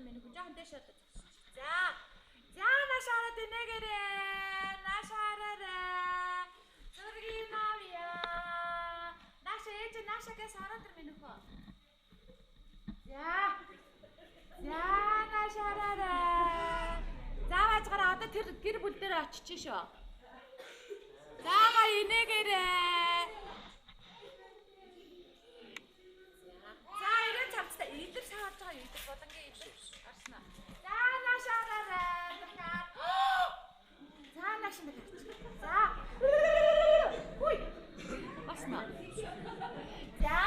минь жоохон дэш шатаж. За. За нашаараад инэгэрээ. Нашаараа. Зургийг авъя. Наша ээж нашагаас хараад минь хөө. За. За нашаараа. Зааваж гараа одоо тэр гэр бүл дээр очиж шүү. Заага инэгэрээ. За ирэн цавцтай идэр сааж байгаа идэр болонгийн идэр арснаа. За нашаараа. За нашин дээр гарч. За. Хүй. Басна. За.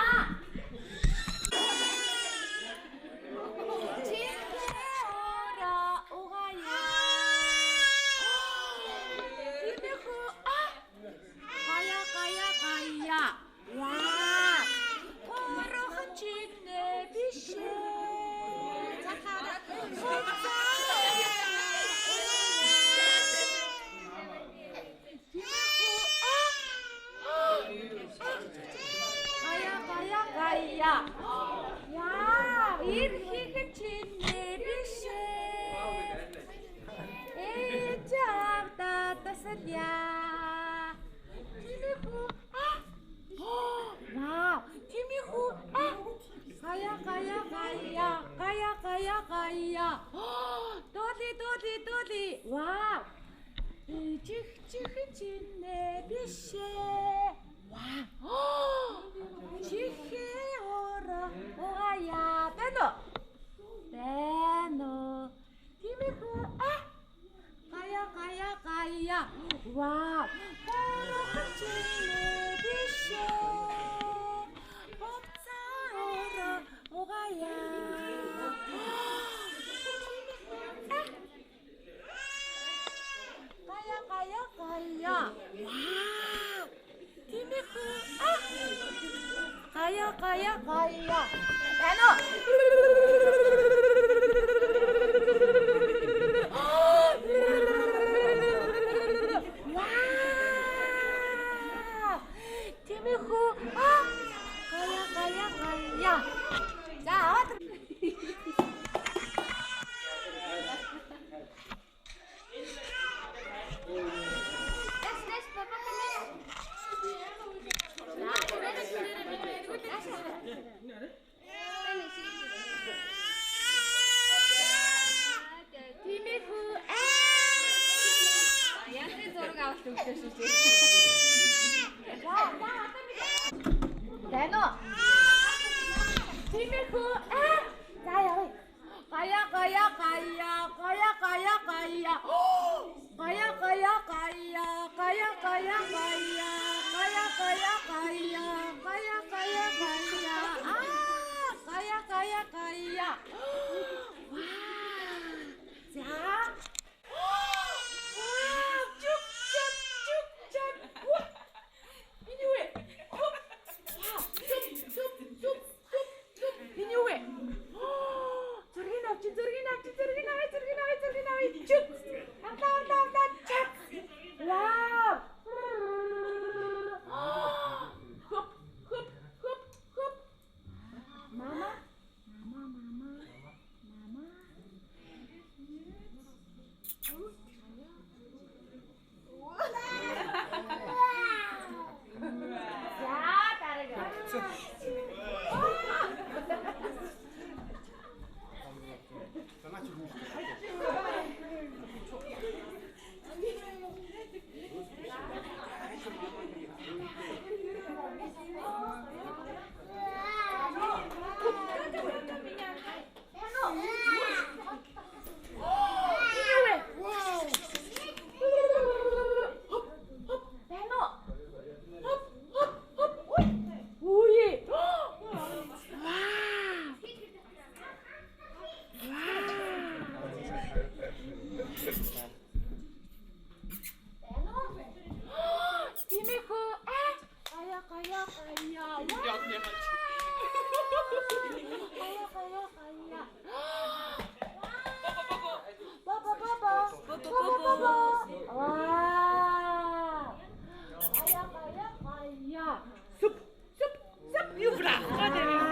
Яа, ирхийг чинь биш ээ. Чамта тасаля. Тимиху. Вау, Тимиху. Гая. Доли. Вау. Чих чинь биш ээ. Вау. Чихээ оя. Бэно. Тимиху. Гая. Вау. Биш ээ. Огая. Гая. Вау. Тимиху. Гая. Эно. Вау. Тимиху. Гая. За, аваад. Тимиху. Яхи зураг авалт өгсөн шүү дээ. Дано. Тимиху. За явъя. Гая.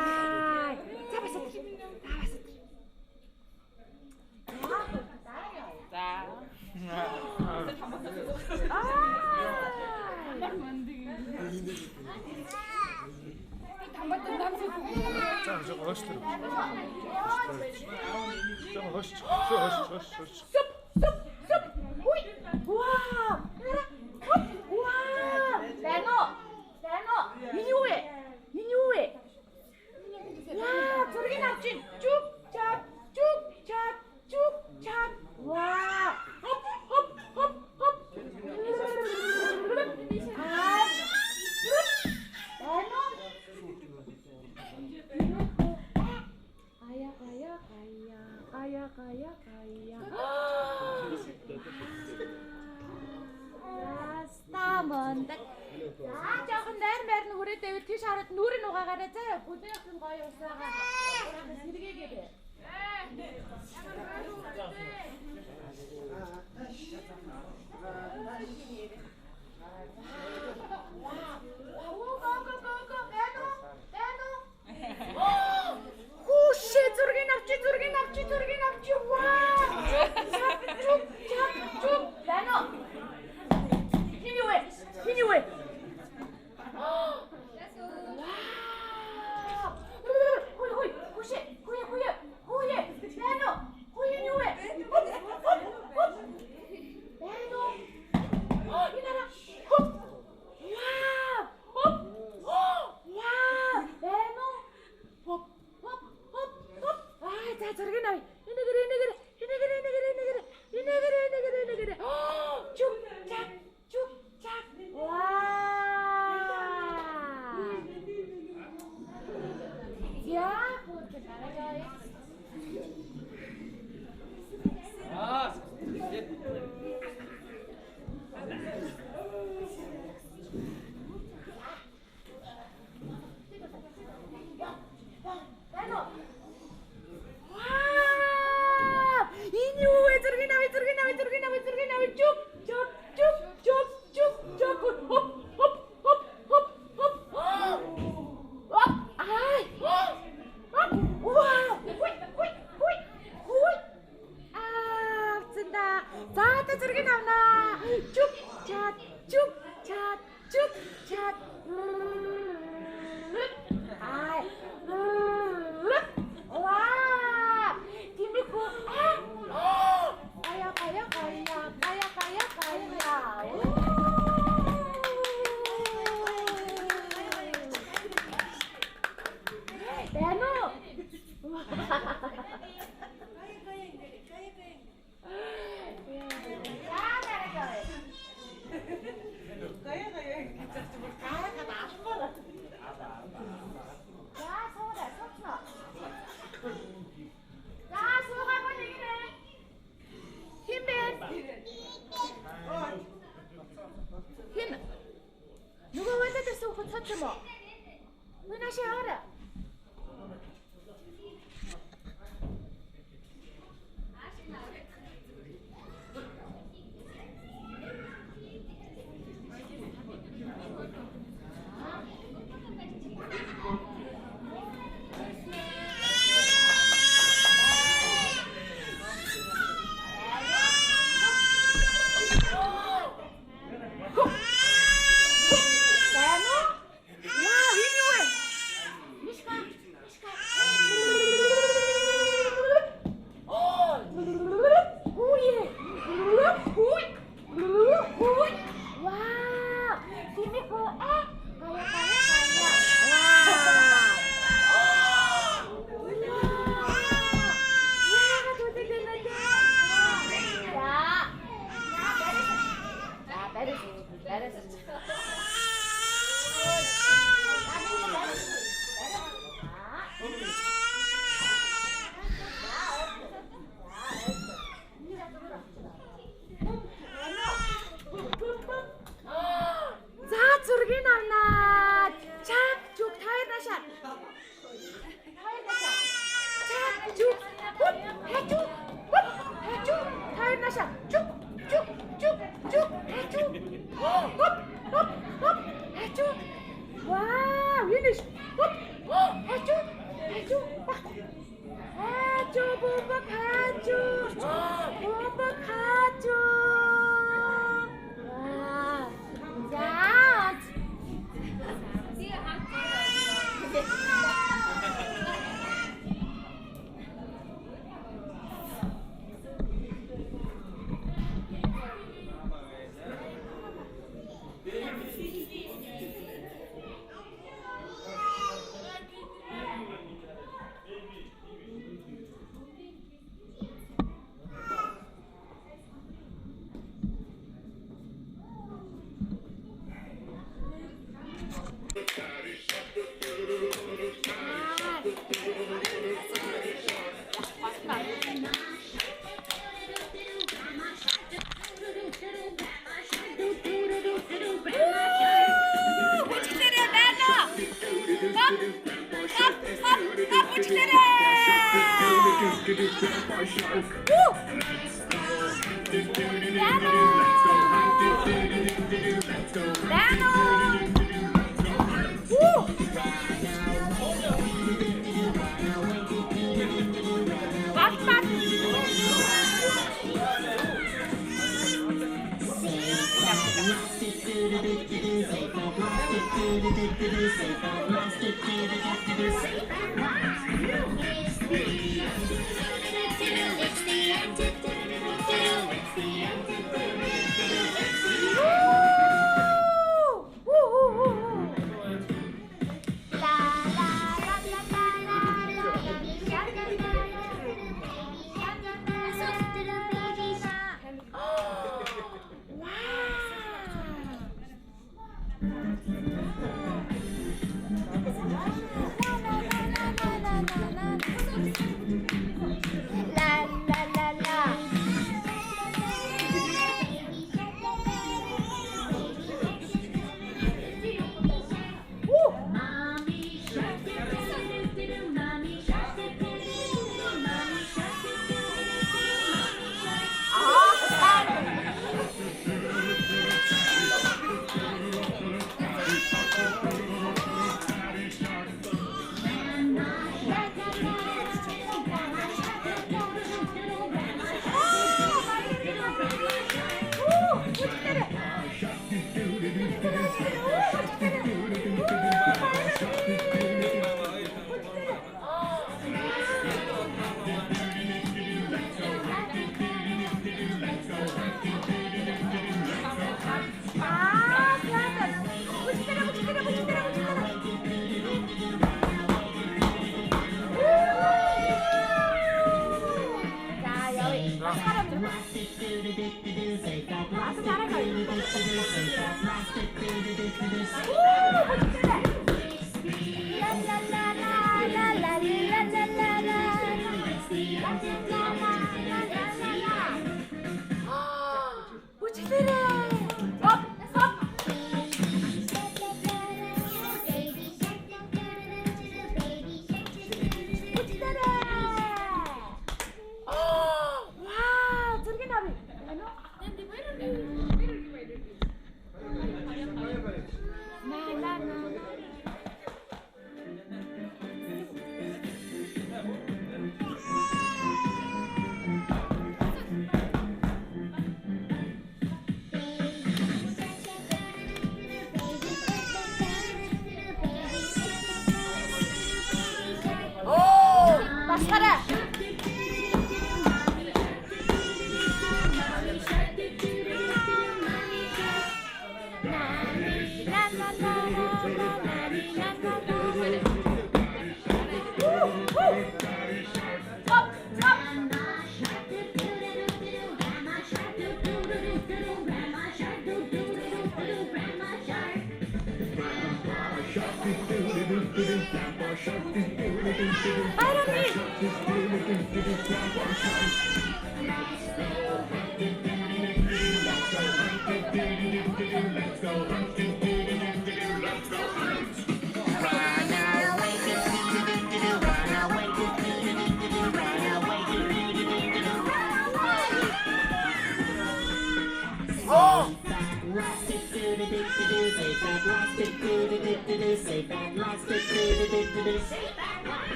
Hoştur. Tamam hoş. Суп. Hui. Вау. Вау. Дано. Энэ юу вэ? Вау, зургийг авч ийн. Чук чак. Вау. Хоп. Дано. Кая. Стамондаг. Жоохон найр хүрээд байвал тийш хараад нүрийг угаагаарай заа. Бүдэнх нь гоё усаагаа. Сэргээгээ бэ. Хуши зургийг авчи. Вау. Чук. Дано. Хин юу вэ? Хой. Хуши. Хуя. Дано. Хуя юу вэ? Дано. Инара. Хоп. Вау. Дано. Хоп. Ай, за зургийг авъя. Энэгэр. Чук чак. Вау. Я.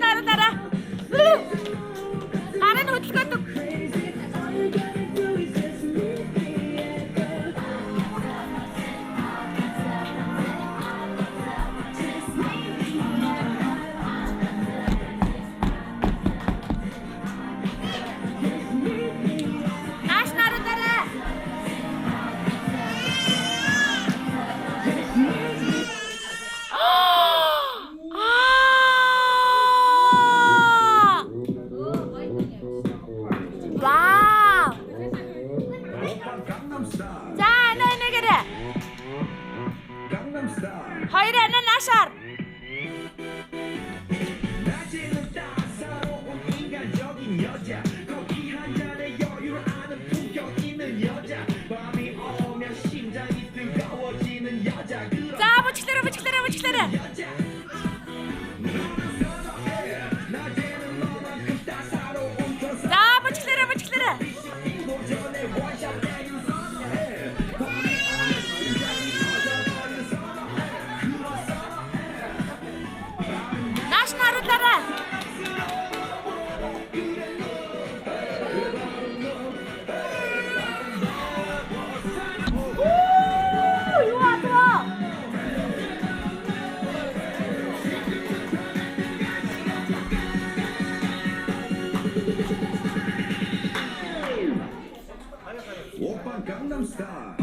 Нааш нараараа. Гарын хөдөлгөөд. Hayır, naşar. Bıçıkları. Bıçıkları. Gangnam Style.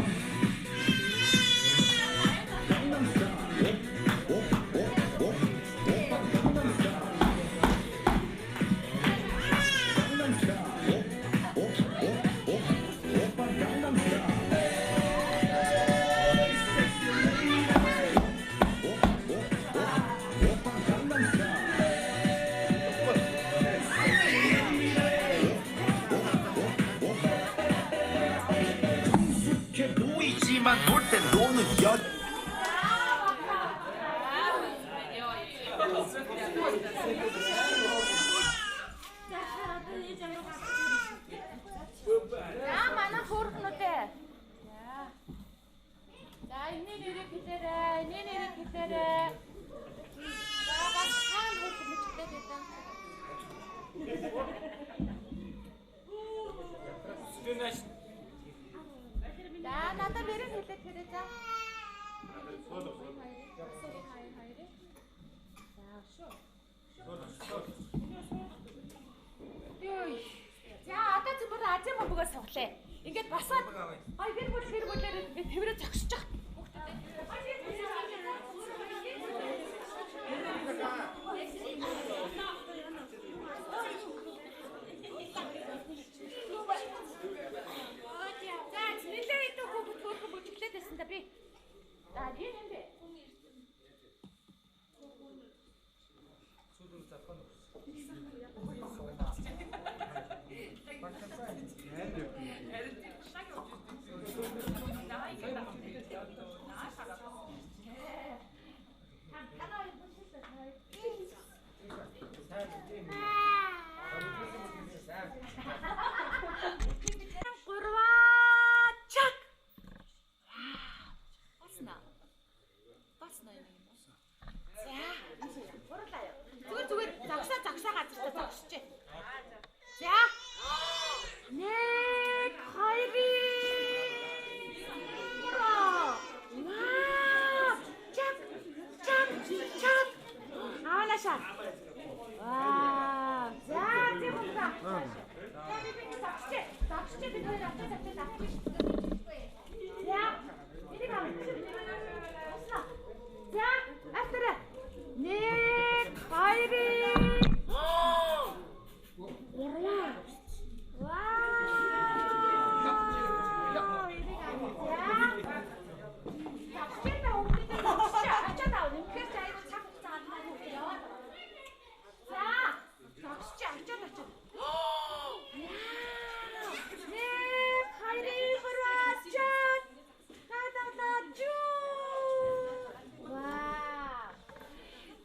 Надад нэрээ хэлээд тэрээ за. За одоо зүгээр азийн бомбогоос суглаа. Ингээд басаад гэр бүлээр би тэрээ зогсож байгаа.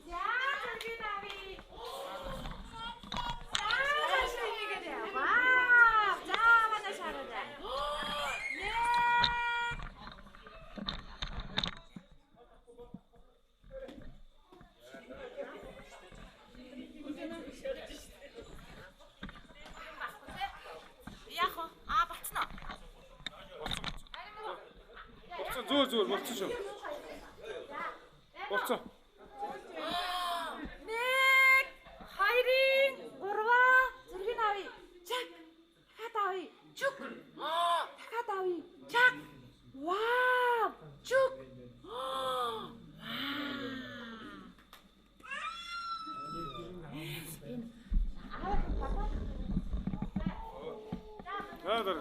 Yeah. зүгээр болцсон шүү. Болцсон. 1 2-ын 3 зургийг авъя. Чак. Дахиад авъя. Чүк. Дахиад авъя. Чак. Вау! Чүк. Дар.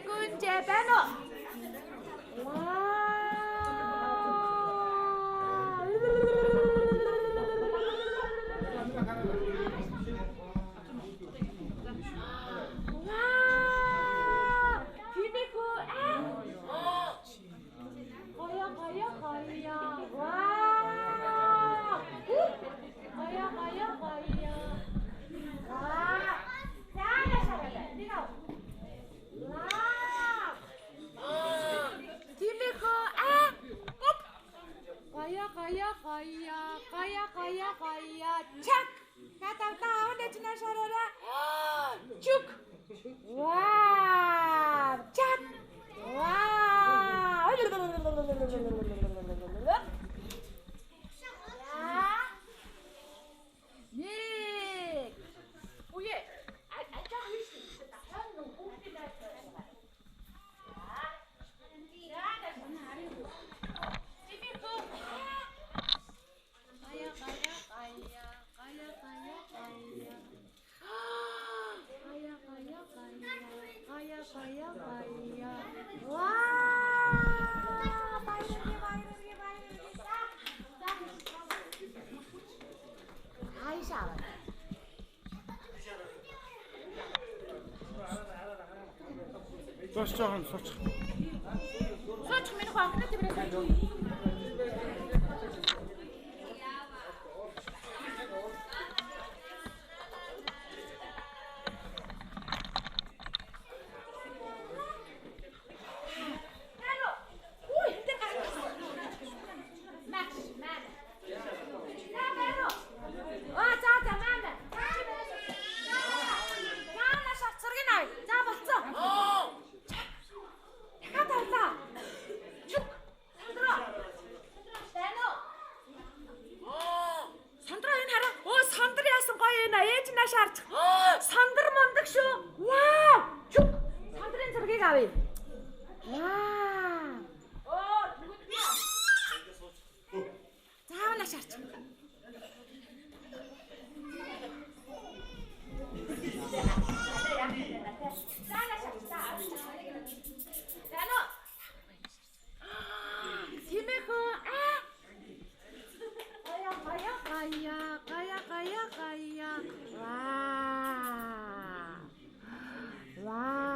Kunci Beno. Kaya, cak. Kata tahu deh cina saudara. Cuk. Wow, cak. Wow. Nih. Oh ye, aja harus tahan nunggu tidak. Kaya. Wah, bayar. Hai sahabat. Сочхон соч. Соч миний хонхноо тэрээс. Сандар мундаг шүү. Вау! Чүк. Сандрын зургийг авъя. Вау! Оо, зүгтээ. Заавал шаарч. Тано. Тимэхо. Kaya. Wow.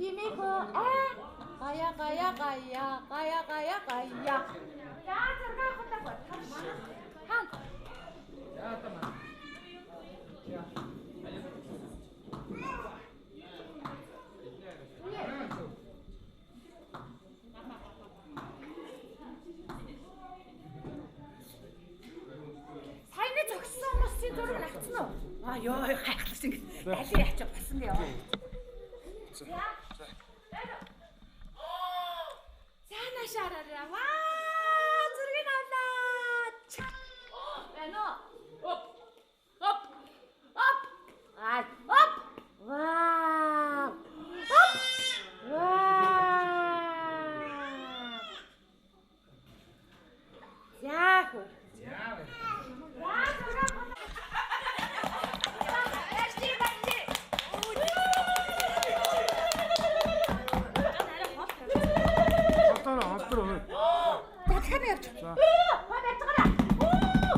Ini kok kaya. Ya, cerga aku tak buat. Han. Ya, teman. Ya. Сайн зогссон хүмүүсийн зураг авцсан уу? Аа, ёо, хайхлсан ингэ. Аль яач болсон гээ ёо. За. Зана шараараа. Ваа, зургийг авлаа. Бэно. Оп. Ай, оп. Вау. Оп. Вау. Яах вэ? Дахиад явж. Хоо байж гараа. Оо!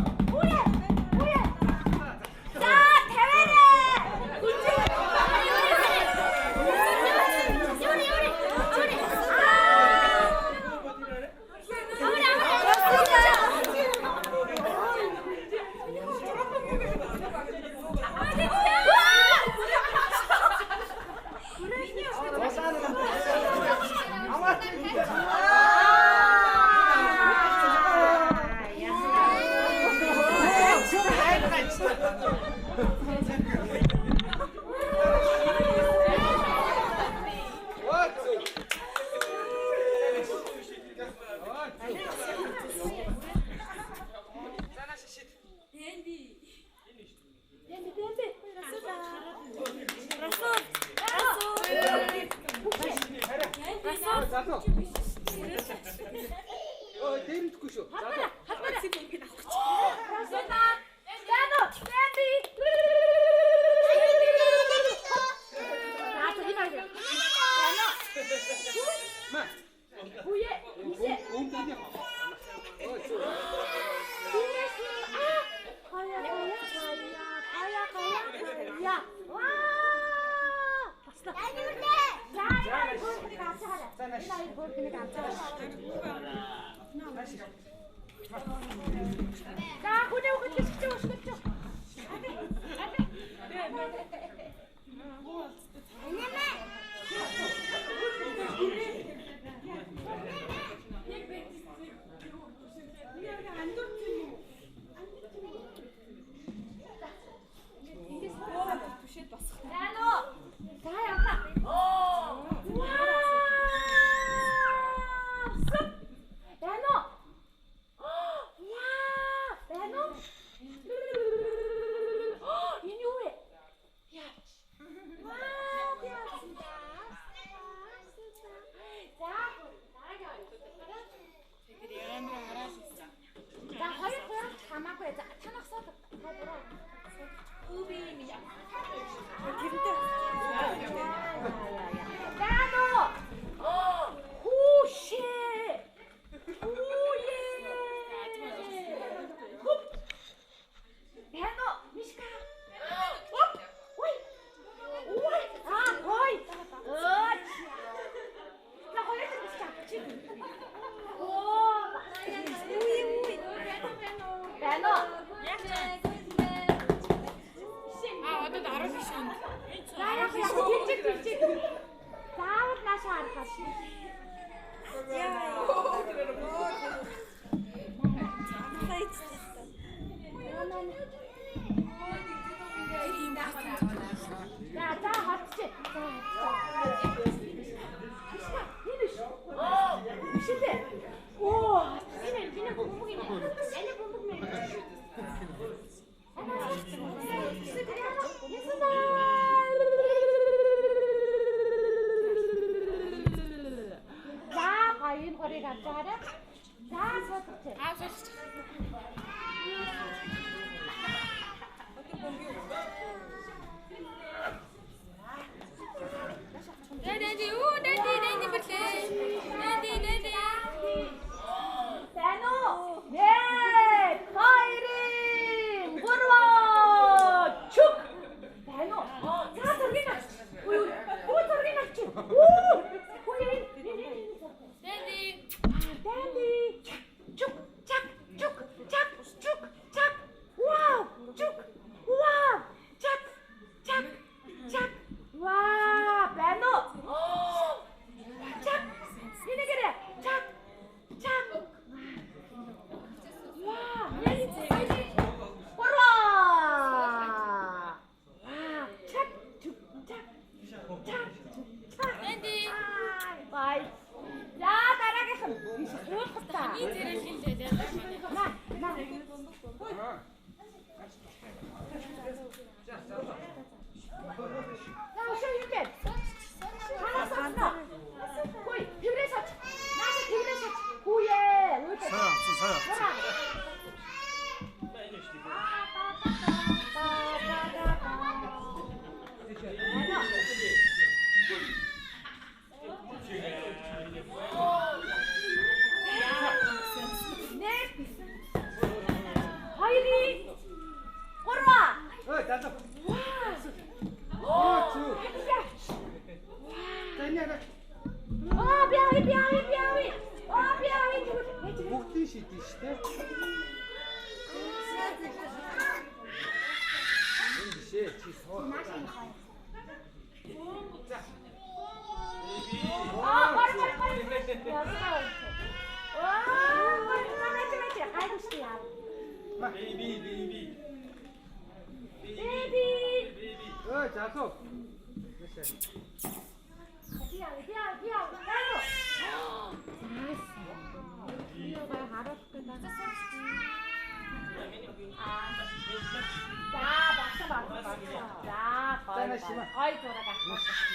Hãy subscribe cho kênh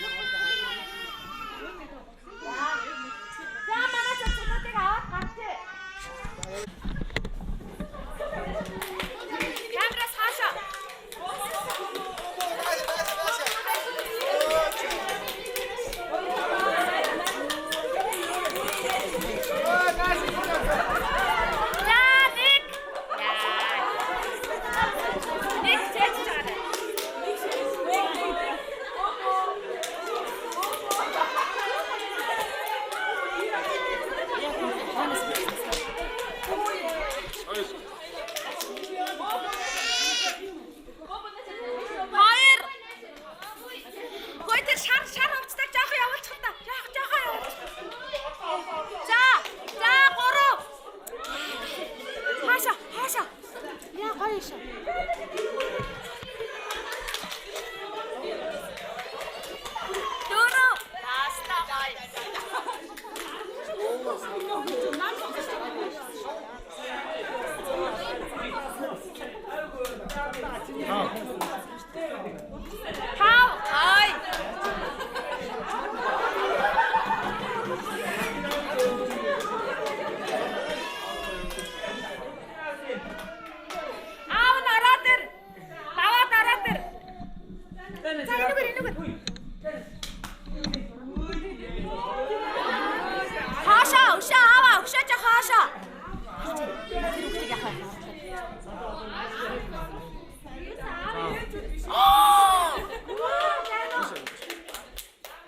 Ghiền Mì Gõ để không bỏ lỡ những video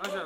hấp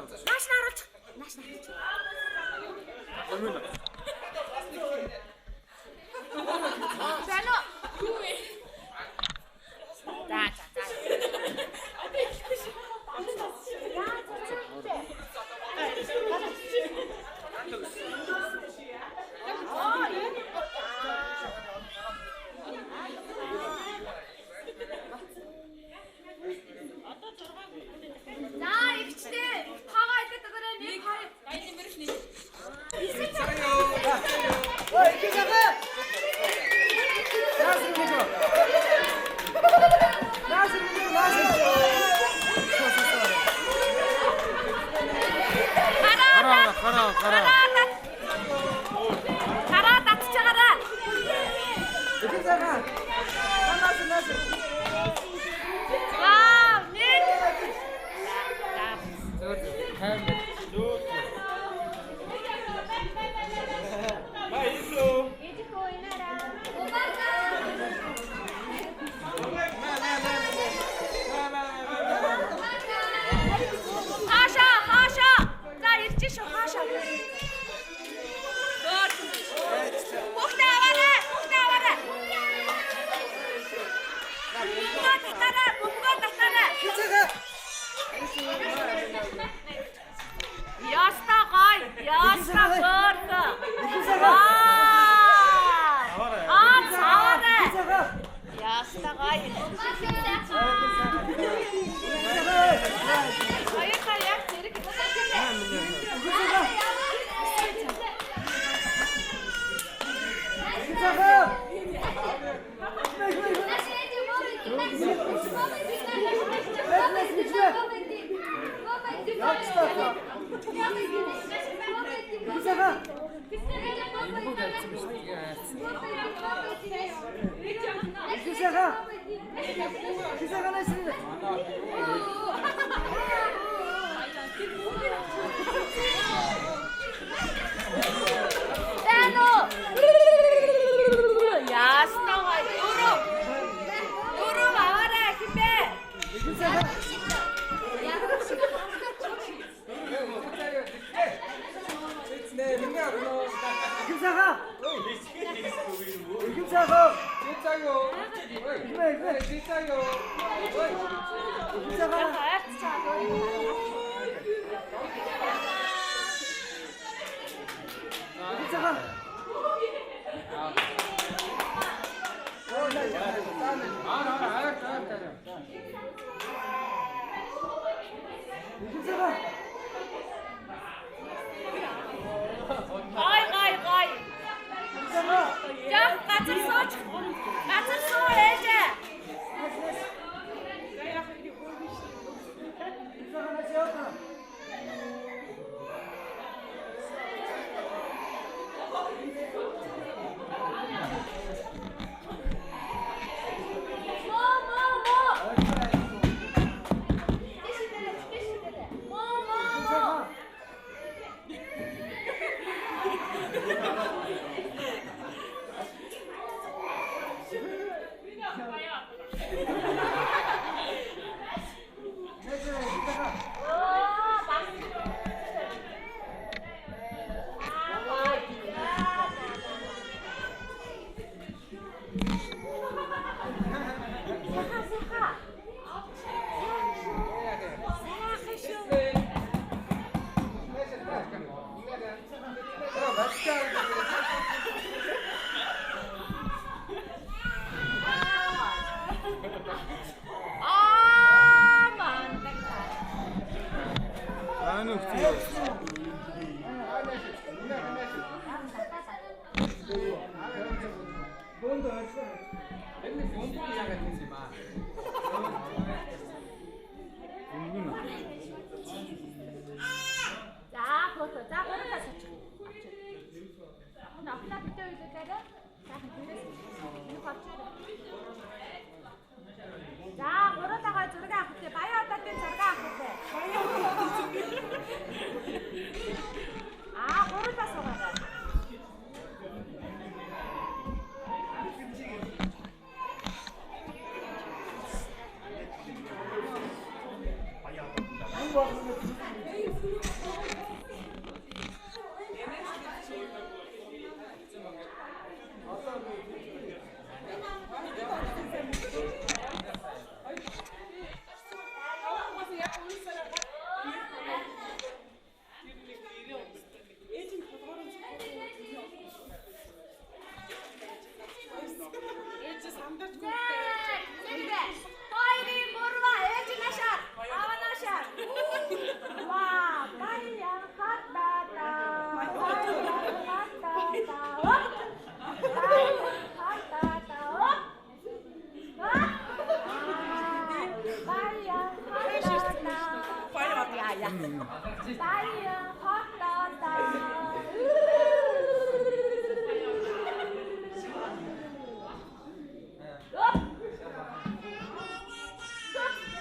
dẫn. За фото. За гурлаа сууч. Навна битээ үйлдэлээрээ сайхан дээрээс нэг авчаа. За гурлаагаа зураг авах тий. Баяа удаагийн зураг авах тий. Баяа удаагийн зураг. Гурлаа суугаа.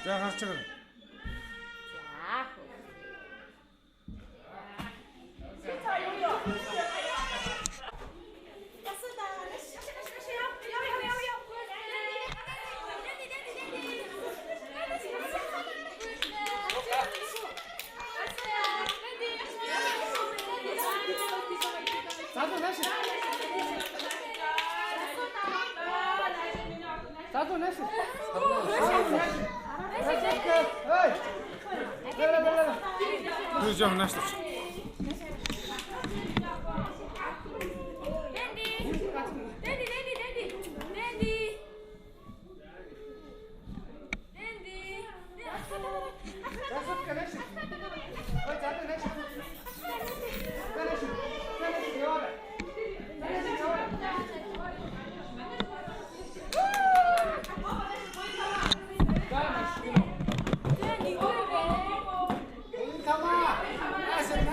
За гарч ирнэ. Жоо нааш.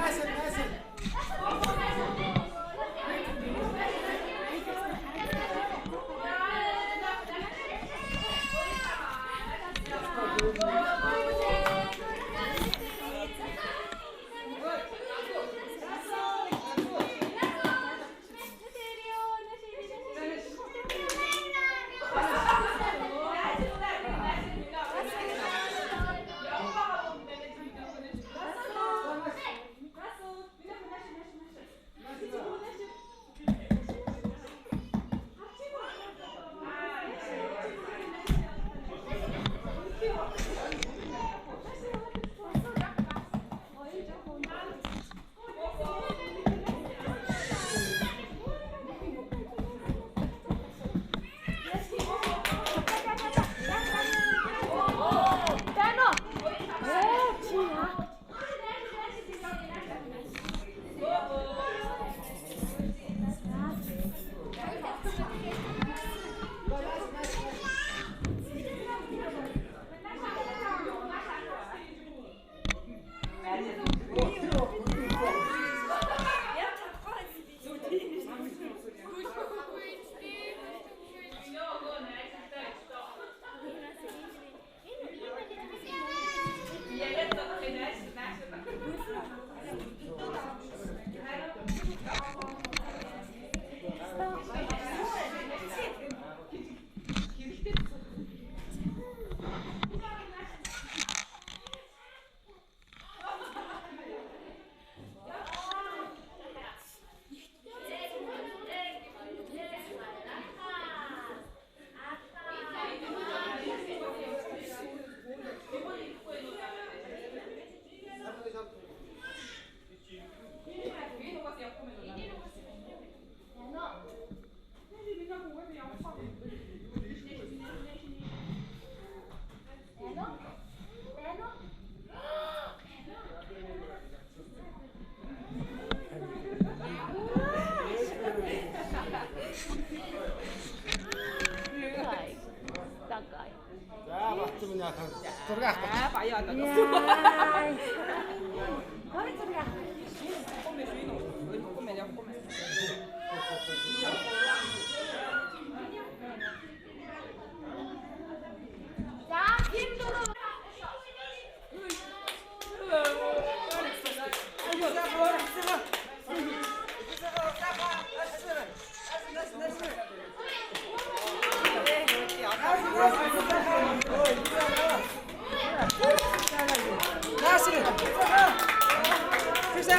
Nice.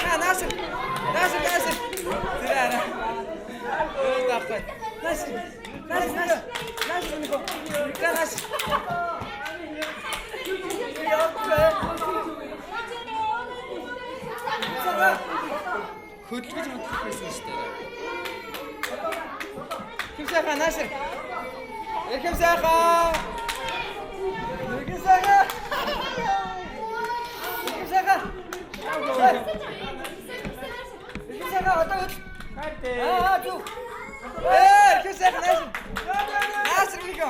Ха Насир. Тирана. Давтай. Насир. Нико. Никанас. Хөдөлгөж хөдлөх байсан шүү дээ. Хэмсайхан Насир. Хэмсайхан. Одоо зүү. Хэмсайхан Насир. Насир Нико.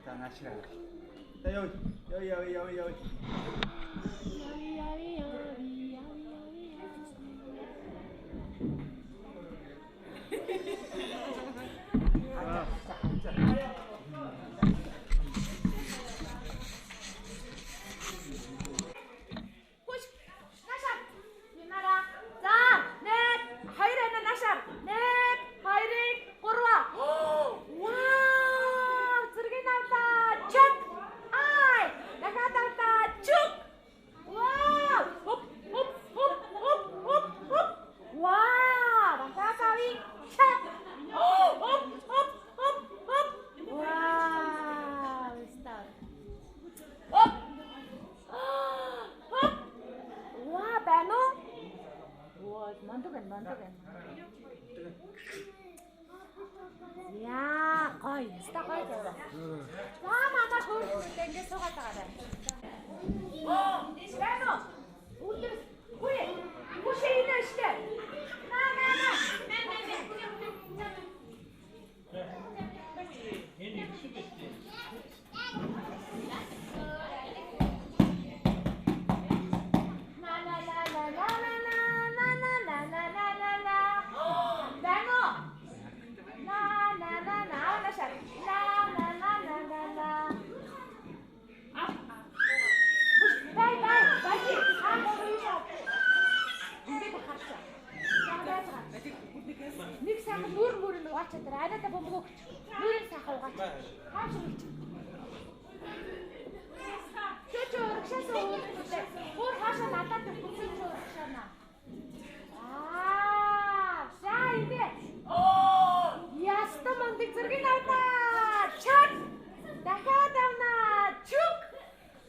자, 나시라. 자, 여기. 야, 거의 스타가죠. 와, 마마 거울 땡겨 속았다가. 시간어. 우들 후에 후에 있는 시대. Нэг сайхан нүүр нэг угаачаад арайда бомбог өгч. Нүүрийг сайхан угаачаад. Хааш өгч. Чөч урагшаас өөрчлөлтэй. Өөр хаашаа надад хүсэж урагшаана. За ингэ. Яста мандыг зэрэг наваа. Чак. Дахиад авна. Чук.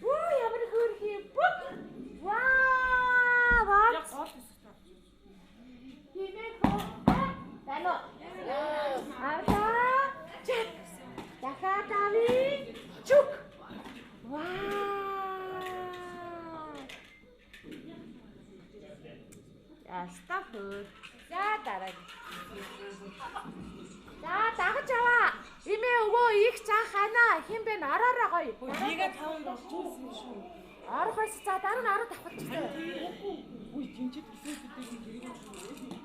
Оо ямар хөрхи. Бүк. Ваа. Тано. Авта. Чак. Дахиад ави. Чук. Ваа. Яста хөр. За дараагийн. За дагаж аваа. Имээ өвөө их цаа хана. Хин бэ араараа гоё. Нэгэ 5 болчихсон шүү. Арах байс за дараа нь 10 давхалчихсан. Үй тэнцэд гэсэн хэдийг хэрэг юм.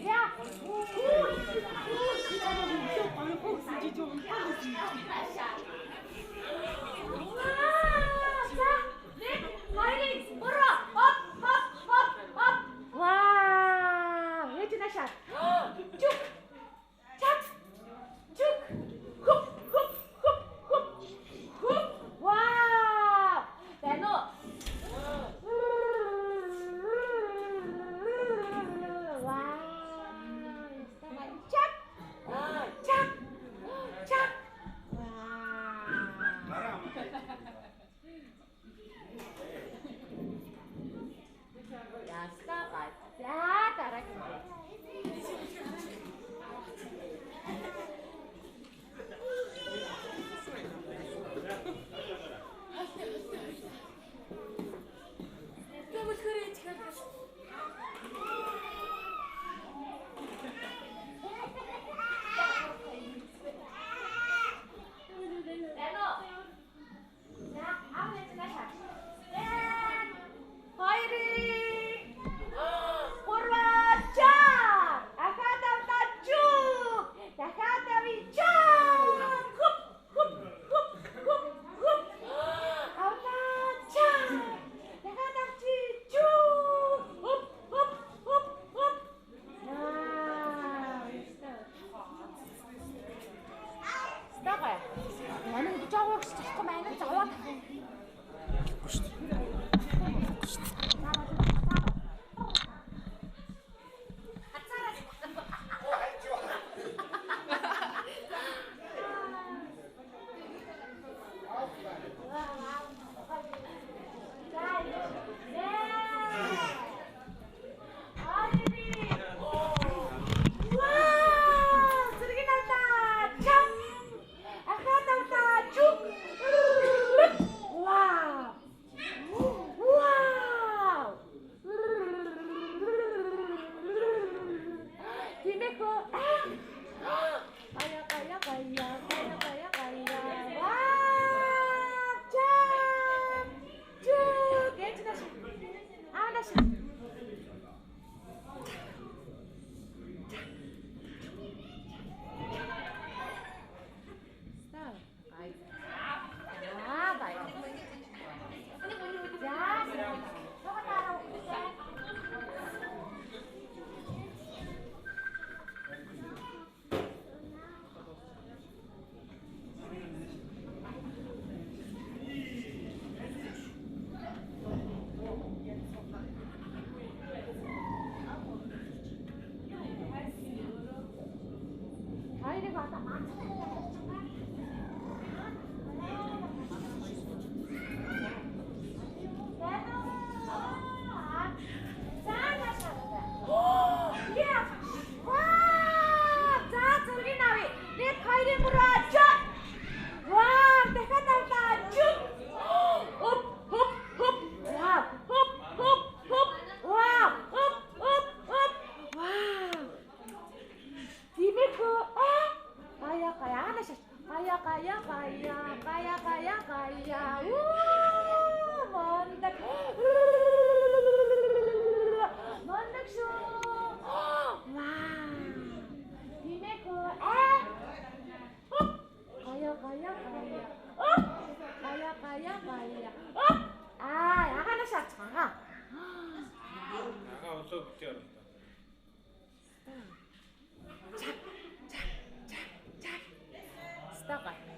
Я.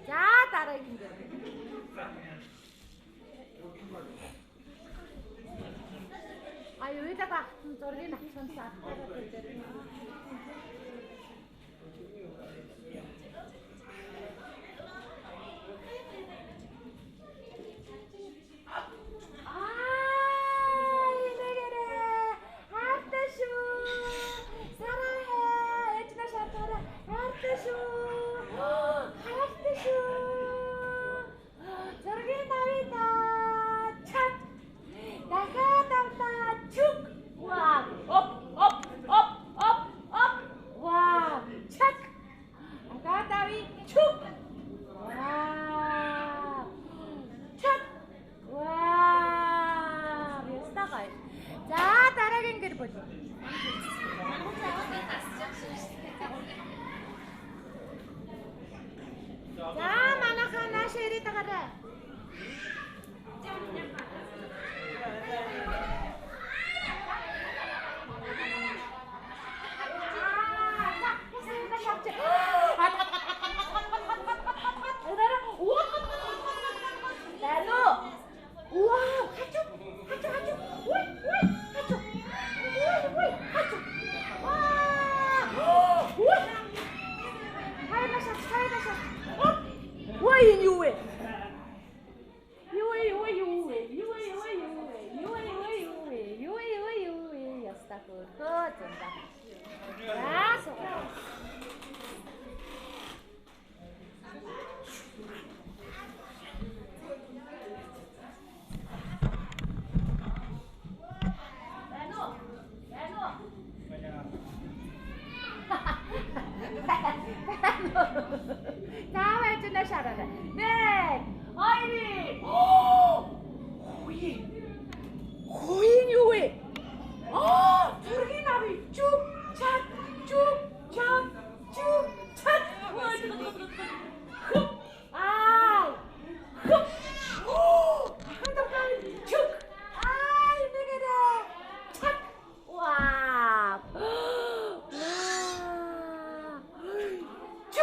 자, 따라하긴 돼. 아, 여기다가 저렇게 낙천 싹 따라줄 때. 자, 마나카나 쉐리 따가라. 네, 아이리, 호인 요에, turkinabi, 쭉, 착, 아, 한동안 쭉, 이거다, 착, 와, 쭉.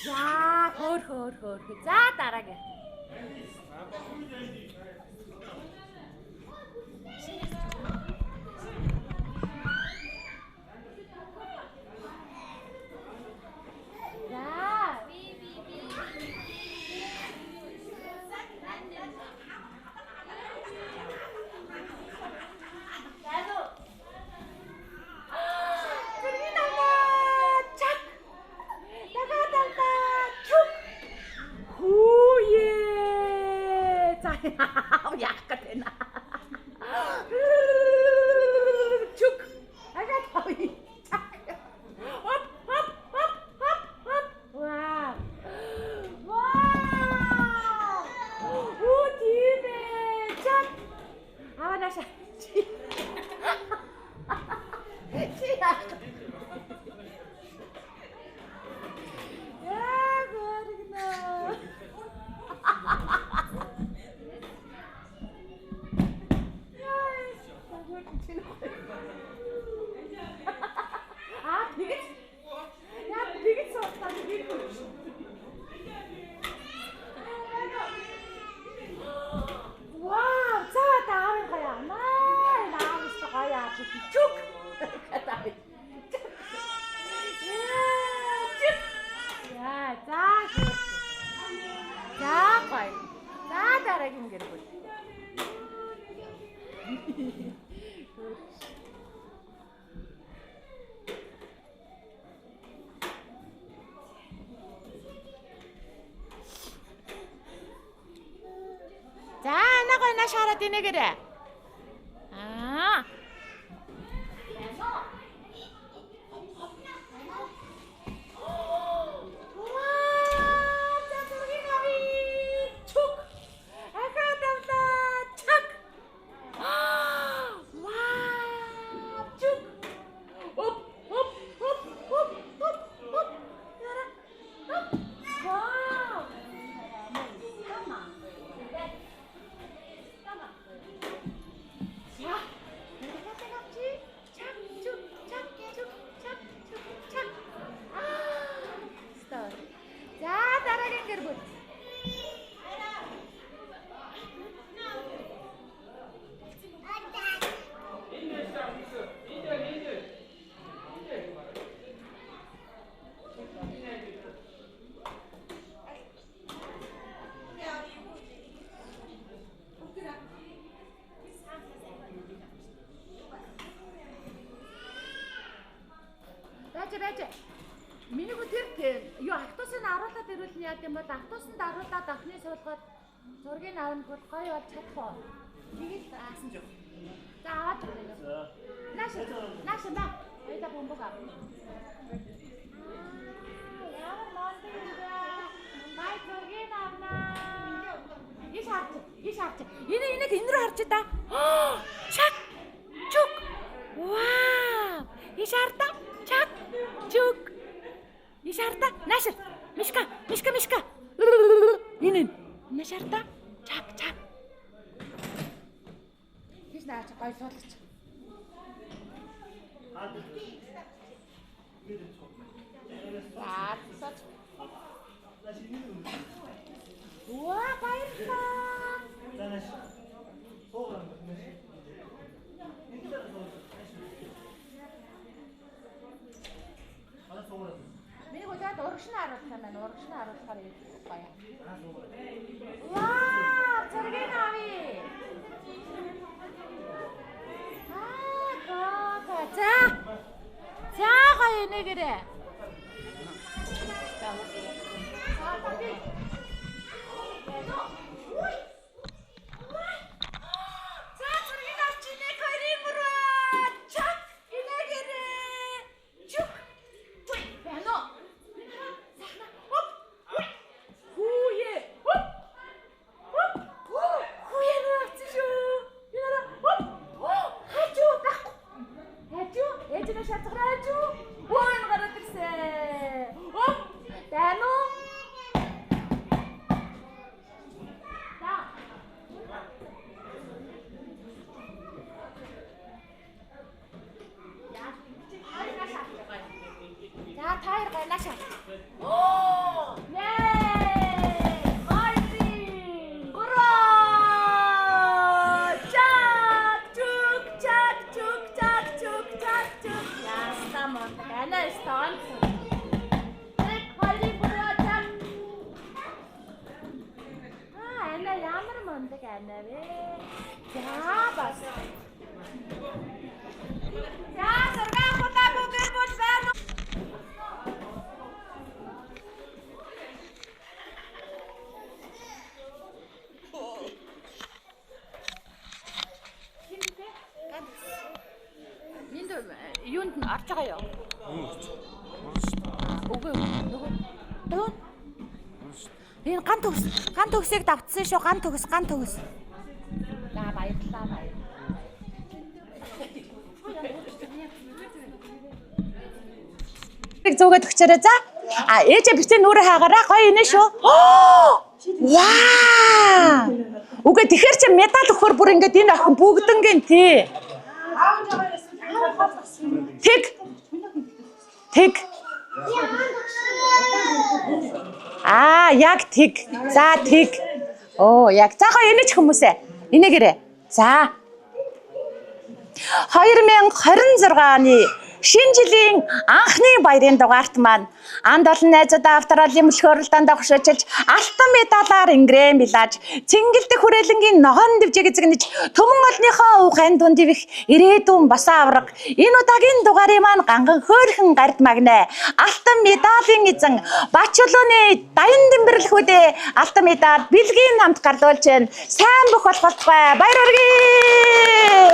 자, 헐. 자, 따라게. 자. 약간 되나? хараад инээгээрээ. Бачаа. Миний бүдэр юу автобусыг аруулаад ирүүлнэ яа гэм бол автобусанд аруулаад авахны суулгаад зургийг авах бол гоё бол чадах уу? Тэгээд аасан жоо. За аваад ирээ. Нааш ба. Ойда бомбог ав. Яа мондөг юм бэ? Бай зургийг авнаа. Иш харч. Энийг энэ рүү харч та. Чак. Чук. Вау. Иш харта. Чак. Чук. Ишарта, Нашир, Мишка. Инэн, Нашарта, чак. Хиш наач гой суулгач. Саач. Уа, баярлалаа. Танаш. Соорон. Миний гойд урагшны харуулсан байна. Урагшны харуулахаар гоё. Ваа, зургийг авъя. За гоё нэгэрээ. Юунд нь орж байгаа юу? Үгүй нөгөө. Энэ ган төгсийг давтсан шүү. Ган төгс. За баярлалаа. Зөөгээд өгчээрэй за. Ээжээ битээ нүрэ хаагаараа гоё инэ шүү. Ваа! Үгүй тэгэхээр чи медаль өгөхөр бүр ингээд энэ охин бүгднгийн тий. Тэг. Яг тэг. За тэг. Яг. За гоё инеч хүмүүсээ. Инээгээрээ. За. 2026 оны шинэ жилийн анхны баярын дугаарт маань анд олон найзуудаа авторолын мөлхөөрөлдөнд огшоочилж алтан медалаар ингрэм билааж цэнгэлдэх хүрээлэнгийн ногоон дэвжиг эзэгнэж төмөн олныхоо ухаан дунд ивэх ирээдүйн босоо авраг энэ удаагийн дугаарыг маань ганган хөөрхөн гард магнаа алтан медалийн эзэн Бачулууны даян дэмбэрлэхүүдээ алтан медаль бэлгийн хамт гарлуулж байна. Сайн бүх болтугай баяр хүргэе.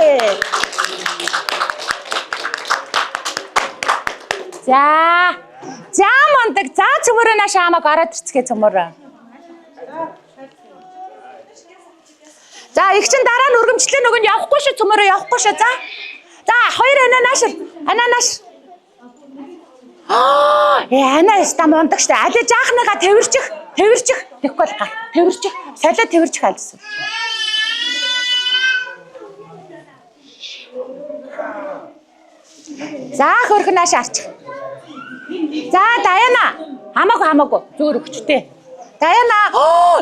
За мондөг за цөмөрөө нааш хамааг ороод ирцгээ цөмөрөө. За их чин дараа нь өргөмжлөө нөгөө нь явахгүй шүү цөмөрөө явахгүй шүү за. За хоёр анааш. Анаа ста мондөг штэ. Аль жаахныгаа тэрчих. Тэгэхгүй бол гар. Тэрчих. Солио тэрчих альсан. За хөрхөн нааш арчих. За Даяна хамаагүй зүгээр өгчтэй. Даяна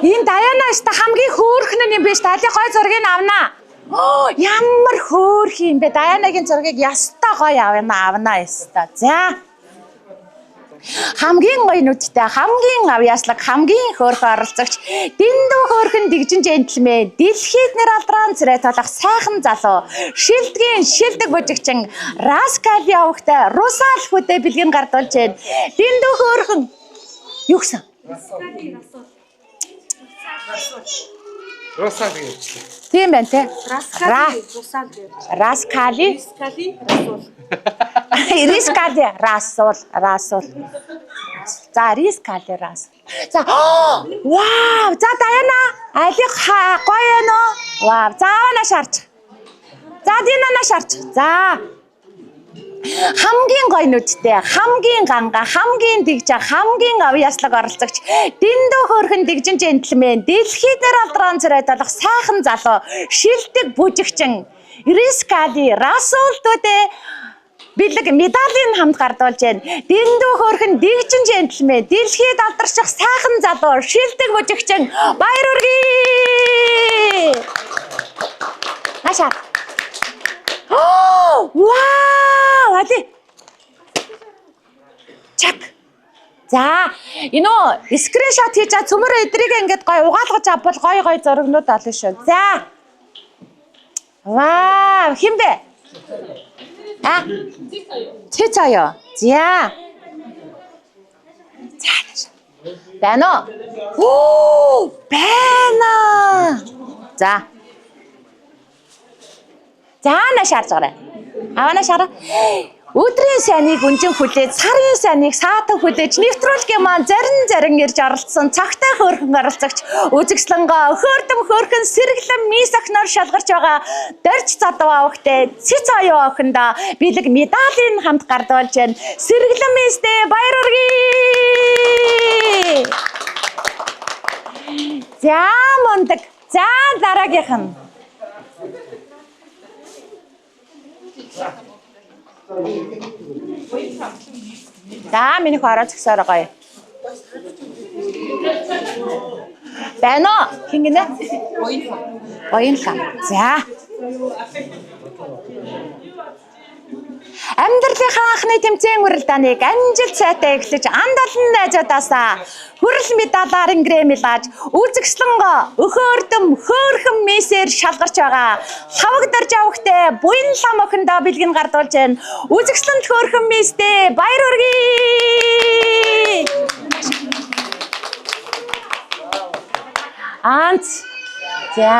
энэ Даяна ста хамгийн хөөрхөн юм биш талын гой зургийг авнаа. Ямар хөөрх юм бэ? Даянагийн зургийг ястаа гоё авнаа ястаа. За хамгийн гоё нүдтэй хамгийн авьяаслаг хамгийн хөөрхөн оролцогч дэндүү хөөрхөн дэгжин джентльмен дэлхийд нэр алдран царай толох сайхан залуу шилдгийн шилдэг бужигчин Раскали явахтай Русал хүдэ бэлгийн гардуулж байна. Дэндүү хөөрхөн юу гэсэн? Русал гэж. Тийм байна те. Раскали Расул. За Рискали Расул. За вау, за Даяна алиг гоё нөө. Вау, за нааш харж. За Дина нааш харж. За хамгийн гоё нүдтэй, хамгийн ганга, хамгийн дэгж, хамгийн авьяаслаг оролцогч дэндүү хөөрхөн дэгжин джентльмен дэлхийд нэр алдран царай толох сайхан залуу шилдэг бүжигчин Рискали Расул төдөө бэлэг медалийн хамт гардуулж байна. Дэндүү хөөрхөн дэгжин джентльмен дэлхийд алдарчих сайхан залуу шилдэг бүжигчин баяр хүргэе. Наша. Вау! Али. Чак. За, энэ скриншот хийж цөмөрөө эдрийг ингээд гоё угаалгаж авбал гоё зурагнууд олно шүү. За. Вау, химбэ? Цэцаяа. За. Байна уу? Байна. За. За нааш харж гараа. Аваа шара. Өдрийн сайныг өнжин хүлээж, сарын сайныг саатан хүлээж, нэвтрүүлгийн маань зарин ирж оролцсон цагтай хөөрхөн оролцогч үзэгслэнгоо хөөрдөм хөөрхөн сэргэлэн мис охиноор шалгарч байгаа дорж задав авахтай цэц оюу охиндоо бэлэг медалийн хамт гардуулж байна. Сэргэлэн мистэй баяр хүргэе. За мондөг. За дараагийнх нь. За миний хараа згсаар гоё. Байна уу? Хин гинэ? Боёнлаа. За. Амьдралынхаа анхны тэмцээн уралдааныг амжилт сайтай эхлэж анд олон найзуудаасаа хүрэл медалаар ингрэмилж үзэгслэнгоо өхөөрдөм хөөрхөн мессээр шалгарч байгаа лавагдорж авахтай буян лам охиндоо бэлгэн гардуулж байна. Үзэгслэнд хөөрхөн местэй баяр хүргэе. Анц. За.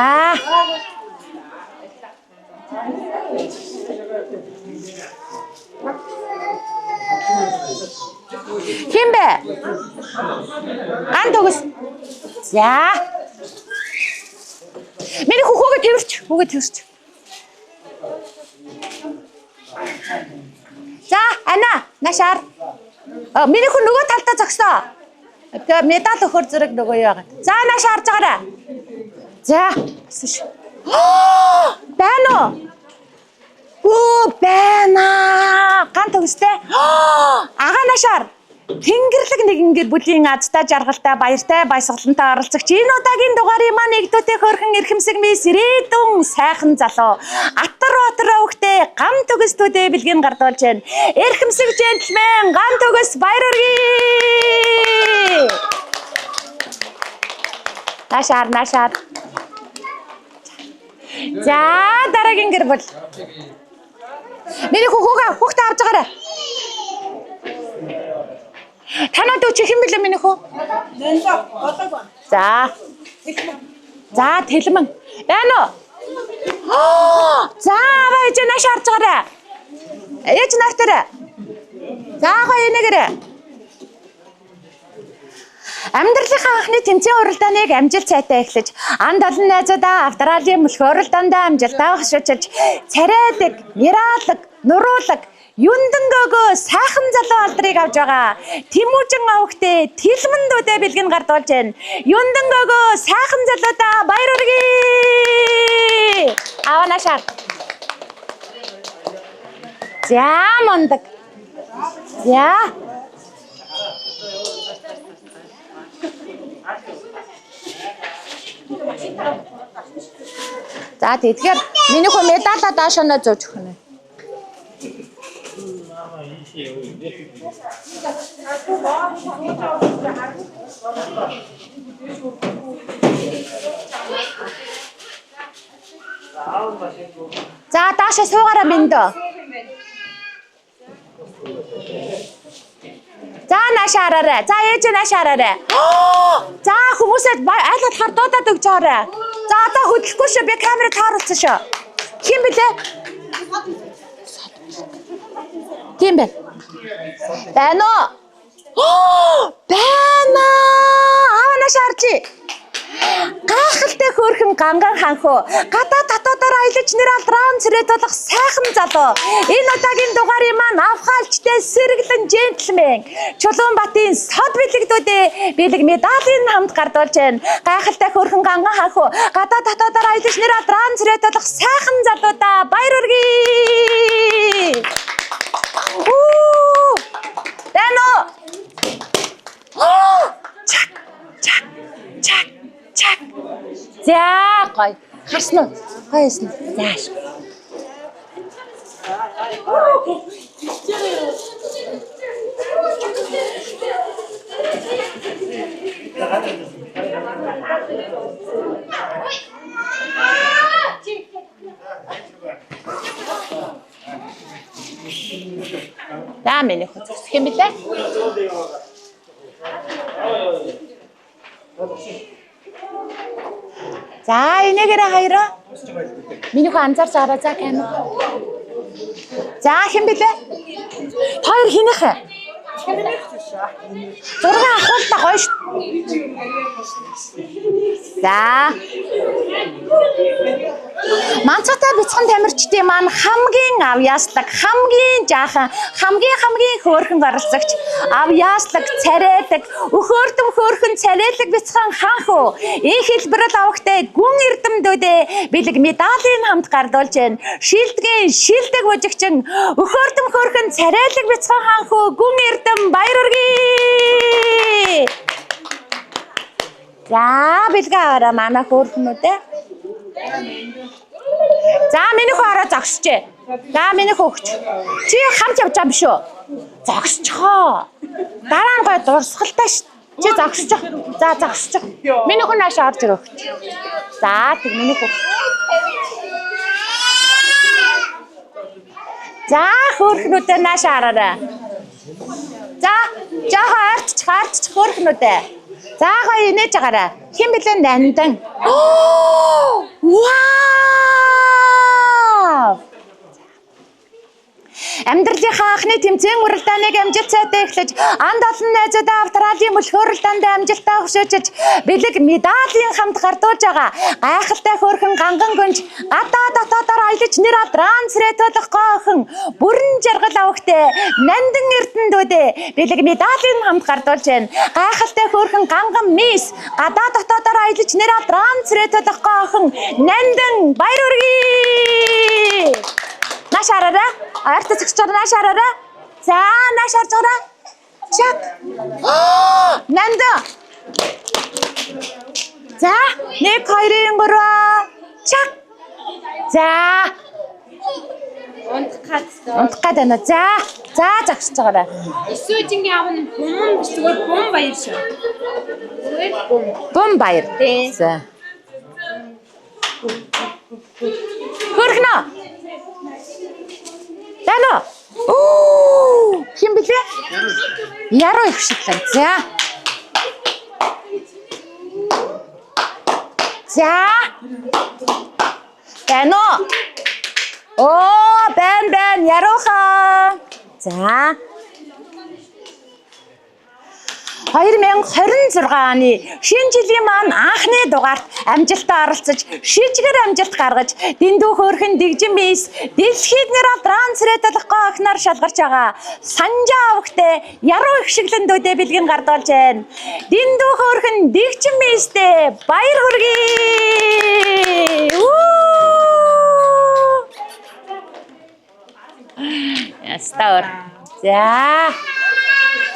Химбэ? Гант өгс. За. Миний хүүгээ тэрч. За, Ана, нашаар. Миний хүү нөгөө талдаа зогсоо. Тэгээ медаль өгөхөр зэрэг нөгөө юу байгаа. За, нааш харж байгаарай. За. Байна уу? Оо, байна. Гант өгстэй. Агаа нашаар. Тэнгэрлэг нэгэн гэр бүлийн азтай жаргалтай баяртай баясгалантай оролцогч энэ удаагийн дугаарыг маань нэгдүтэй хөрхөн эрхэмсэг мис ирээдүйн сайхан залуу Атар Батрөвхтэй гам төгсдүүдээ бэлгийн гардуулж байна. Эрхэмсэг жентльмен гам төгс баяр хүргэе. Нашаар. За дараагийн гэр бүл. Миний хүүхдээ авч байгаарай. Танад үчи хэм бэлээ миний хүү? За. Тэлмэн. Байна уу? За аваа ээж нааш харж байгаарай. Ээж нартараа. За гоё энэгээрээ. Амьдралынхаа анхны тэмцээн уралдааныг амжилт сайтай эхлэж, анд олон найзуудаа авторалын мөлхөөрөлдөөндөө амжилтаа хөшөөж, царайдаг, мираалаг, нуруулаг, юндангөөгөө сайхан залуу алдрыг авж байгаа. Тэмүүжин авахтэй тэлмэндүүдээ бэлгэн гардуулж байна. Юндангөөгөө сайхан залуудаа баяр хүргэе. Аванашаа. За мондаг. За. За тэгэхээр миний хөө медалаа доошоо зөөж өгөх нь. За доошоо суугаараа биндөө. За наашаараа. За ээж наашаараа. За хүмүүсээ айлаад хардуудаад өгч аваарай. За одоо хөдлөхгүй шүү. Би камерыг тааруулсан шүү. Хин блэ? Ким бэ? Байна уу? Байна. Аава наашаарчи. Гайхалтай хөөрхөн ганган ханхуу гадаа татуудаар аялаж нэр алдран цэрэг тулах сайхан залуу. Энэ удаагийн дугаарыг маань авхаалчтай сэргэлэн жентльмен Чулуунбатын сод бэлэгдүүдээ бэлэг медалийн хамт гардуулж байна. Гайхалтай хөөрхөн ганган ханхуу гадаа татуудаар аялаж нэр алдран цэрэг тулах сайхан залуудаа баяр хүргэе. Дано. Чак. За гой. Харсан уу? Гойсон. Зааш. За миний хөцөх юм билээ. За энэгээрээ хоёроо. Миний хөө анзаарч аваа за камер. За хэн билээ? Хоёр хинэх. Зураг авах та гоё шүү. За. Манцаатай бяцхан тамирчдын маань хамгийн авьяаслаг, хамгийн жаахан, хамгийн хөөрхөн оролцогч, авьяаслаг, царайдаг, өхөөртөм хөөрхөн царайлаг бяцхан хаанхуу энэ хэлбэрэл авахтай гүн эрдэмдүүдээ бэлэг медалийн хамт гардуулж байна. Шилдгийн шилдэг бужигчин өхөөртөм хөөрхөн царайлаг бяцхан хаанхуу гүн эрдэм баяр хүргэе. За бэлгээ аваараа манай хөөрхнүүдээ. За миний хөө ороо зогсчээ. За миний хөөч. Чи хамт явж байгаа биш үү? Зогсчихоо. Дараа нь гой дурсгалтай ш. Чи зогсчих. За зогсчих. Миний хөө нааш орж ирэх. За тэг миний хөө. За хөөрхнүүдээ нааш араарай. За жоо харч хөөрхнүүдээ. За гоё инээж байгаарай. Хэн блэн нандан. Вау! Амьдралынхаа анхны тэмцээн уралдааныг амжилт сайтай эхлэж, анд олон найзуудаа авторалын мөлхөөрөлдөөнд амжилтаа хөшөөж, бэлэг медалийн хамт гардуулж байгаа. Гайхалтай хөөрхөн ганган гүнж, гадаа дотоодоор аялаж нэр алдран цэрэг тулах гоохон, бүрэн жаргал авахтай нандин эрдэмтдүүдээ бэлэг медалийн хамт гардуулж байна. Гайхалтай хөөрхөн ганган мис, гадаа дотоодоор аялаж нэр алдран цэрэг тулах гоохон, нандин баяр хүргэе. Нааш хараарай. Арт зэгч чад нааш хараарай. За нааш харж байгаарай. Чак. Нанда. За, 1 2 3. Чак. За. Унтах байна. За загсаж байгаарай. Исүүжингийн аав нь бум биш зүгээр бум баяр шүү. Зүгээр бум. Бум баяр. За. Хөргнө. Тано. Оо, хин блэ? Яруу их шиглэн. За. За. Тано. Оо, бэн яруухан. За. 2026 оны шинэ жилийн маань анхны дугаарт амжилтаа оролцож, шижгэр амжилт гаргаж, дэндүү хөөрхөн дэгжин бийс дэлхийд нэрээр трансрэтлэхгүй охиноор шалгарч байгаа. Санжаа авахтай яруу их шиглэндүүдээ бэлгэн гардуулж байна. Дэндүү хөөрхөн дэгжин бийстэй баяр хүргэе. Ястаар. За.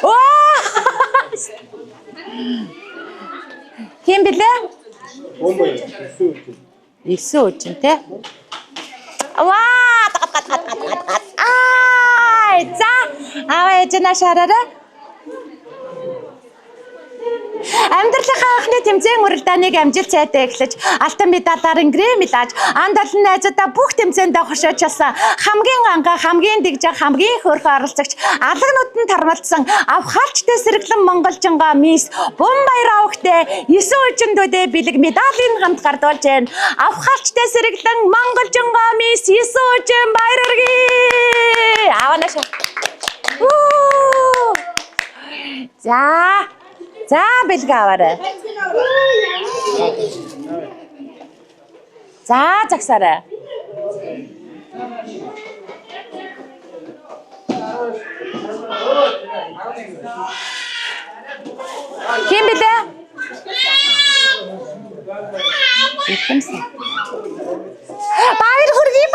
Оо! Хин блэ? Бомбой. Исүү үчин те. Ваа! Ай! За. Аваа ээжнаа шараарай. Амьдралынхаа анхны тэмцээн уралдааныг амжилт сайтай эхлэж, алтан медалаар грэмилж, анд олон найзуудаа бүх тэмцээндээ хошоочсон хамгийн ангаа, хамгийн дэгжин, хамгийн хөөрхөн оролцогч, алгнуудад тармалцсан авхаалчтай сэргэлэн монголжингоо мисс Бомбаяр авахтай 9 үжиндүүдээ бэлэг медалийн хамт гардуулж байна. Авхаалчтай сэргэлэн монголжингоо мисс 9 үжин баяр хүргэе. Аваанаша. За бэлэг аваарай. За загсаарай. Хин блэ? Итэмсэн. Баяр хүргэе.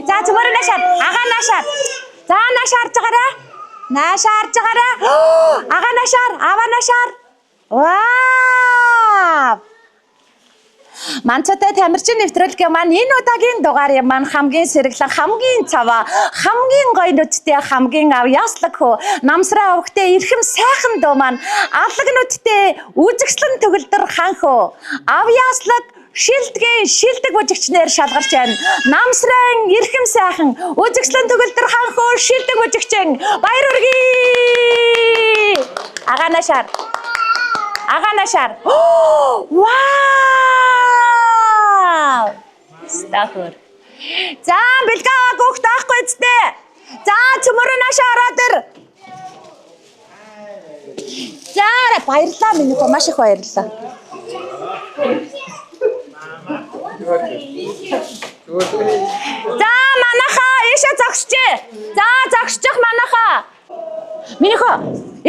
За цөмөр нашаар, агаа нашаар. За нашаарж байгаарай. Нашаарж байгаарай. Агаа нашаар, аваа нашаар. Вау! Манцатай тамирчин нэвтрүүлгийн маань энэ удаагийн дугаарын маань хамгийн сэргэлэн, хамгийн цаваа, хамгийн гоё нүдтэй, хамгийн ав яслаг хөө намсраа өвгтэй эрхэм сайхан дуу маань аллагнуудтай үзэгслэн төгөлдөр ханхөө ав яслаг шилдэг бүжигчнэр шалгарч байна. Намсран эрхэм сайхан үзэгслэн төгөлдөр ханхөө шилдэг бүжигчин баяр хүргэе. Агаа нашаар. Вау! Стахөр. За бэлгаа гүх таахгүй зү. За цөмөрөө нашаа ороод ир. За баярлалаа минь хөө маш их баярлалаа. За манайхаа ийшээ зогсчээ. За зогсчих манайхаа. Минь хөө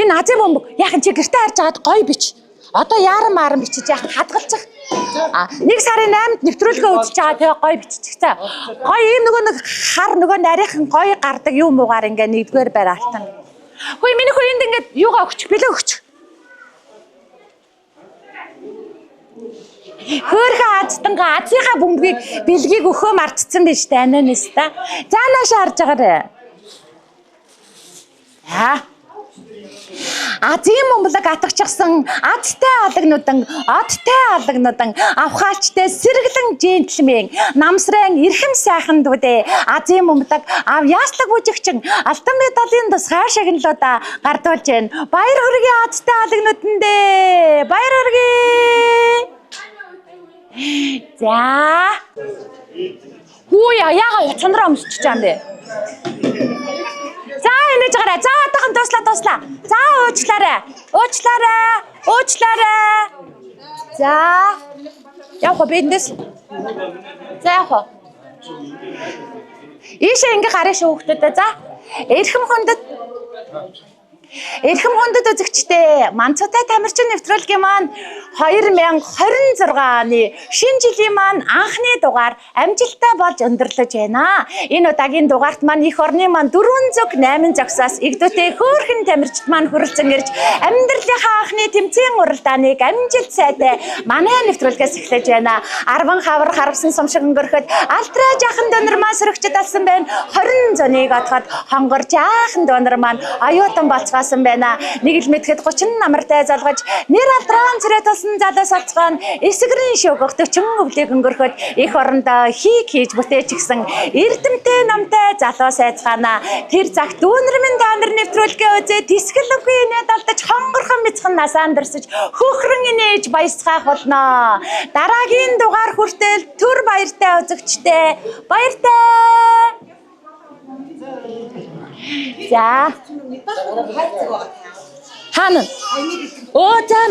энэ азийн бомб яахан чи гэртээ харж агаад гоё бич. Одоо яаран мааран бичиж яах хадгалчих. 1 сарын 8-нд нэвтрүүлгээ үзэж байгаа тэгээ гоё биччих цаа. Гоё ийм нэг хар нөгөө нарийнхан гоё гардаг юм уугаар ингээ нэгдүгээр байр алтан. Хөөе миний хөө энд ингээ юугаа өгчих бэлээ өгчих. Хөөрхөн азтанга азийнхаа бөмбөгийг бэлгийг өгөө мартцсан байж тань нэс та. За нааш харж байгаарэ. Азийн бөмбөлөг атгачихсан адтай аллагнуудан авхаалчтай сэргэлэн джентльмен намсран эрхэм сайхан дүүдээ азийн бөмбөлөг ав яслаг бүжигчин алтан медалийн тусгай шагналуудаа гардуулж байна. Баяр хүргэе адтай аллагнуудандээ. Баяр хүргэе. За. Хөөе яага уцандраа өмсчих юм бэ? За энэж гараа. За одоохон дуслаа. За уучлаарай. За. Явах биндээс. За явах. Ийшээ ингээ гараа шүү хөлтөдөө. За. Эрхэм хүндэт. Эрхэм хүндэт үзэгчдээ Манцутай тамирчин нэвтрүүлгийн маань 2026 оны шинэ жилийн маань анхны дугаар амжилттай болж өндөрлөж байна. Энэ удаагийн дугаарт маань эх орны маань 408 зогсоос игдүүтэй хөөрхөн тамирчид маань хүрэлцэн ирж амьдралынхаа анхны тэмцээн уралдааныг амжилт сайтай манай нэвтрүүлгээс эхлэж байна. 10 хавар харвсан сум шиг өнгөрөхөд алтраа жаахан донор маань сөрөгчд алсан байна. 20 зоныг отоход хонгор жаахан донор маань оюутан болцгоосон байна. Нэг л мэдхэд 30 намартай залгаж нэр алдрaan цэрэ тосон залуу салцгаан эсгэрийн шөөгөх 40 өвлийг өнгөрөхөд их орондоо хийг хийж бүтээч гисэн эрдэмтэй намтай залуу сайцгаана. Тэр цагт дүүнэр минь та нар нэвтрүүлгээ үзээ тисгэл үгүй нэ далдаж хонгорхон бяцхан насаан дэрсэж хөхрөн инээж баясгаах болно. Дараагийн дугаар хүртэл түр баяртай үзэгчтэй баяртай. За. Хаана? Оо за